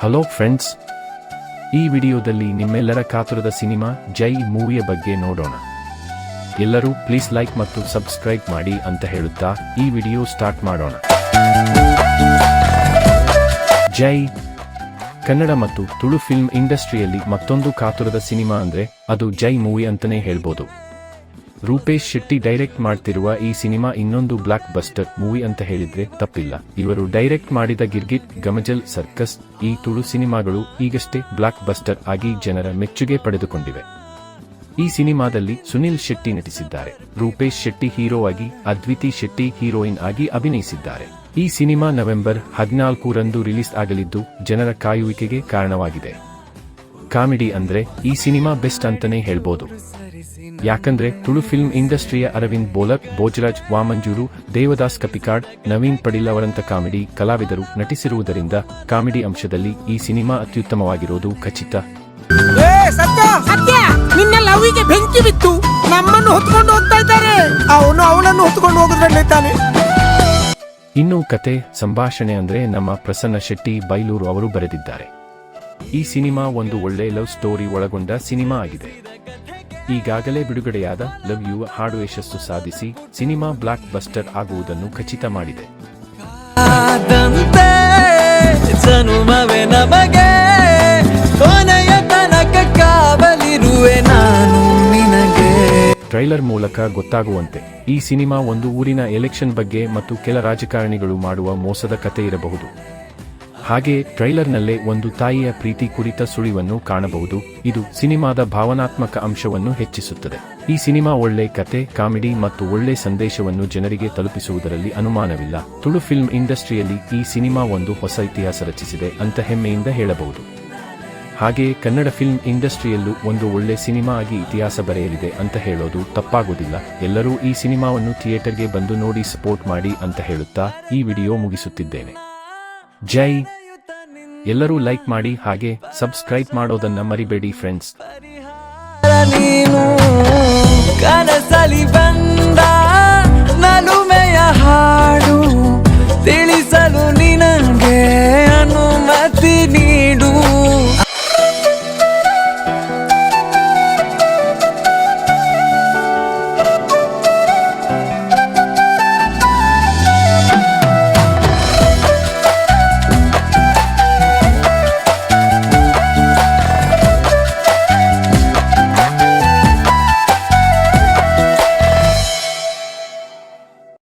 Hello friends, ಈ ವಿಡಿಯೋದಲ್ಲಿ ನಿಮ್ಮೆಲ್ಲರ ಕಾತುರದ ಸಿನಿಮಾ ಜೈ ಮೂವಿಯ ಬಗ್ಗೆ ನೋಡೋಣ. ಎಲ್ಲರೂ ಪ್ಲೀಸ್ ಲೈಕ್ ಮತ್ತು ಸಬ್ಸ್ಕ್ರೈಬ್ ಮಾಡಿ ಅಂತ ಹೇಳುತ್ತಾ ಈ ವಿಡಿಯೋ ಸ್ಟಾರ್ಟ್ ಮಾಡೋಣ. ಜೈ ಕನ್ನಡ ಮತ್ತು ತುಳು ಫಿಲ್ಮ್ ಇಂಡಸ್ಟ್ರಿಯಲ್ಲಿ ಮತ್ತೊಂದು ಕಾತುರದ ಸಿನಿಮಾ ಅಂದ್ರೆ ಅದು ಜೈ ಮೂವಿ ಅಂತಾನೆ ಹೇಳ್ಬೋದು. ರೂಪೇಶ್ ಶೆಟ್ಟಿ ಡೈರೆಕ್ಟ್ ಮಾಡ್ತಿರುವ ಈ ಸಿನಿಮಾ ಇನ್ನೊಂದು ಬ್ಲಾಕ್ ಬಸ್ಟರ್ ಮೂವಿ ಅಂತ ಹೇಳಿದ್ರೆ ತಪ್ಪಿಲ್ಲ. ಇವರು ಡೈರೆಕ್ಟ್ ಮಾಡಿದ ಗಿರ್ಗಿಟ್, ಗಮಜಲ್, ಸರ್ಕಸ್ ಈ ತುಳು ಸಿನಿಮಾಗಳು ಈಗಷ್ಟೇ ಬ್ಲಾಕ್ ಬಸ್ಟರ್ ಆಗಿ ಜನರ ಮೆಚ್ಚುಗೆ ಪಡೆದುಕೊಂಡಿವೆ. ಈ ಸಿನಿಮಾದಲ್ಲಿ ಸುನಿಲ್ ಶೆಟ್ಟಿ ನಟಿಸಿದ್ದಾರೆ. ರೂಪೇಶ್ ಶೆಟ್ಟಿ ಹೀರೋ ಆಗಿ, ಅದ್ವಿತಿ ಶೆಟ್ಟಿ ಹೀರೋಯಿನ್ ಆಗಿ ಅಭಿನಯಿಸಿದ್ದಾರೆ. ಈ ಸಿನಿಮಾ ನವೆಂಬರ್ 14ರಂದು ರಿಲೀಸ್ ಆಗಲಿದ್ದು ಜನರ ಕಾಯುವಿಕೆಗೆ ಕಾರಣವಾಗಿದೆ. ಕಾಮಿಡಿ ಅಂದ್ರೆ ಈ ಸಿನಿಮಾ ಬೆಸ್ಟ್ ಅಂತಾನೆ ಹೇಳ್ಬೋದು. ಯಾಕಂದ್ರೆ ತುಳು ಫಿಲ್ಮ್ ಇಂಡಸ್ಟ್ರಿಯ ಅರವಿಂದ್ ಬೋಲಕ್, ಭೋಜರಾಜ್, ವಾಮಂಜೂರು, ದೇವದಾಸ್ ಕಪಿಕಾಡ್, ನವೀನ್ ಪಡಿಲ್ ಅವರಂತ ಕಾಮಿಡಿ ಕಲಾವಿದರು ನಟಿಸಿರುವುದರಿಂದ ಕಾಮಿಡಿ ಅಂಶದಲ್ಲಿ ಈ ಸಿನಿಮಾ ಅತ್ಯುತ್ತಮವಾಗಿರೋದು ಖಚಿತ. ನಿನ್ನ ಲವ್ವಿಗೆ ಬೆಂಕಿ ಬಿತ್ತು, ನಮ್ಮನ್ನು ಹೊತ್ಕೊಂಡು ಹೋಗ್ತಾ ಇದ್ದಾರೆ, ಅವನು ಅವಳನ್ನು ಹೊತ್ಕೊಂಡು ಹೋಗುದ್ರಲ್ಲಿದ್ದಾನೆ. ಇನ್ನು ಕತೆ ಸಂಭಾಷಣೆ ಅಂದ್ರೆ ನಮ್ಮ ಪ್ರಸನ್ನ ಶೆಟ್ಟಿ ಬೈಲೂರು ಅವರು ಬರೆದಿದ್ದಾರೆ. ಈ ಸಿನಿಮಾ ಒಂದು ಒಳ್ಳೆ ಲವ್ ಸ್ಟೋರಿ ಒಳಗೊಂಡ ಸಿನಿಮಾ ಆಗಿದೆ. ಈಗಾಗಲೇ ಬಿಡುಗಡೆಯಾದ ಲವ್ ಯು ಹಾಡು ಯಶಸ್ಸು ಸಾಧಿಸಿ ಸಿನಿಮಾ ಬ್ಲಾಕ್ ಬಸ್ಟರ್ ಆಗುವುದನ್ನು ಖಚಿತ ಮಾಡಿದೆ. ಟ್ರೈಲರ್ ಮೂಲಕ ಗೊತ್ತಾಗುವಂತೆ ಈ ಸಿನಿಮಾ ಒಂದು ಊರಿನ ಎಲೆಕ್ಷನ್ ಬಗ್ಗೆ ಮತ್ತು ಕೆಲ ರಾಜಕಾರಣಿಗಳು ಮಾಡುವ ಮೋಸದ ಕತೆ ಇರಬಹುದು. ಹಾಗೆ ಟ್ರೈಲರ್ನಲ್ಲೇ ಒಂದು ತಾಯಿಯ ಪ್ರೀತಿ ಕುರಿತ ಸುಳಿವನ್ನು ಕಾಣಬಹುದು. ಇದು ಸಿನಿಮಾದ ಭಾವನಾತ್ಮಕ ಅಂಶವನ್ನು ಹೆಚ್ಚಿಸುತ್ತದೆ. ಈ ಸಿನಿಮಾ ಒಳ್ಳೆ ಕತೆ, ಕಾಮಿಡಿ ಮತ್ತು ಒಳ್ಳೆ ಸಂದೇಶವನ್ನು ಜನರಿಗೆ ತಲುಪಿಸುವುದರಲ್ಲಿ ಅನುಮಾನವಿಲ್ಲ. ತುಳು ಫಿಲ್ಮ್ ಇಂಡಸ್ಟ್ರಿಯಲ್ಲಿ ಈ ಸಿನಿಮಾ ಒಂದು ಹೊಸ ಇತಿಹಾಸ ರಚಿಸಿದೆ ಅಂತ ಹೆಮ್ಮೆಯಿಂದ ಹೇಳಬಹುದು. ಹಾಗೆಯೇ ಕನ್ನಡ ಫಿಲ್ಮ್ ಇಂಡಸ್ಟ್ರಿಯಲ್ಲೂ ಒಂದು ಒಳ್ಳೆ ಸಿನಿಮಾ ಆಗಿ ಇತಿಹಾಸ ಬರೆಯಲಿದೆ ಅಂತ ಹೇಳೋದು ತಪ್ಪಾಗೋದಿಲ್ಲ. ಎಲ್ಲರೂ ಈ ಸಿನಿಮಾವನ್ನು ಥಿಯೇಟರ್ಗೆ ಬಂದು ನೋಡಿ ಸಪೋರ್ಟ್ ಮಾಡಿ ಅಂತ ಹೇಳುತ್ತಾ ಈ ವಿಡಿಯೋ ಮುಗಿಸುತ್ತಿದ್ದೇನೆ. ಜೈ. ಎಲ್ಲರೂ ಲೈಕ್ ಮಾಡಿ ಹಾಗೆ ಸಬ್ಸ್ಕ್ರೈಬ್ ಮಾಡೋದನ್ನ ಮರಿಬೇಡಿ ಫ್ರೆಂಡ್ಸ್.